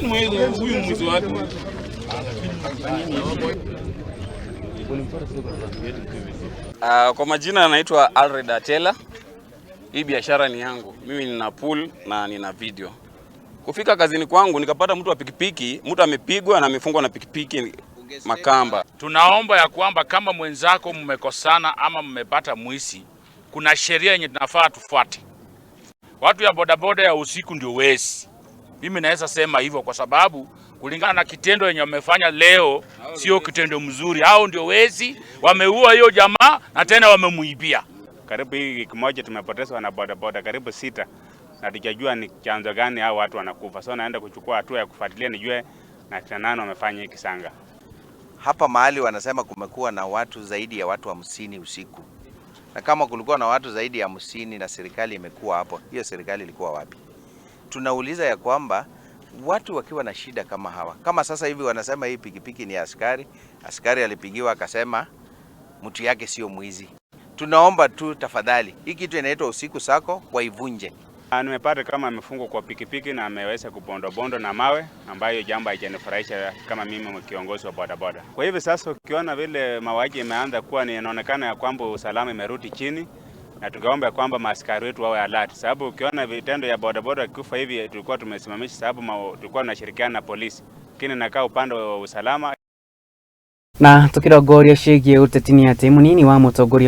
huyu mwizi wake. Kwa majina anaitwa Alred Atela. Hii biashara ni yangu. Mimi nina pool na nina video. Kufika kazini kwangu nikapata mtu wa pikipiki, mtu amepigwa na amefungwa na pikipiki makamba. Tunaomba ya kwamba kama mwenzako mmekosana ama mmepata mwisi, kuna sheria yenye tunafaa tufuate. Watu ya bodaboda ya usiku ndio wezi. Mimi naweza sema hivyo kwa sababu kulingana na kitendo yenye wamefanya leo sio kitendo mzuri. Hao ndio wezi, wameua hiyo jamaa na tena wamemuibia. Karibu hii kimoja tumepoteza wana bodaboda karibu 6 na tukijua ni chanzo gani hao watu wanakufa. So naenda kuchukua hatua ya kufuatilia nijue na kina nani wamefanya hiki kisanga. Hapa mahali wanasema kumekuwa na watu zaidi ya watu 50 usiku. Na kama kulikuwa na watu zaidi ya 50 na serikali imekuwa hapo, hiyo serikali ilikuwa wapi? Tunauliza ya kwamba watu wakiwa na shida kama hawa, kama sasa hivi wanasema hii pikipiki ni askari alipigiwa akasema mtu yake sio mwizi. Tunaomba tu tafadhali, hii kitu inaitwa usiku sako waivunje. Nimepata kama amefungwa kwa pikipiki na ameweza kubondo na mawe, ambayo jambo haijanifurahisha kama mimi kiongozi wa bodaboda. Kwa hivyo sasa ukiona vile mauaji imeanza kuwa ni inaonekana ya kwamba usalama imerudi chini, na tungeomba kwamba maaskari wetu wawe alert, sababu ukiona vitendo ya bodaboda kufa hivi tulikuwa tumesimamisha, sababu tulikuwa tunashirikiana na polisi, lakini nakaa upande wa usalama. Na tukirogoria ciĩgiĩ ũteti nĩ atĩ mũnini wa mũtongoria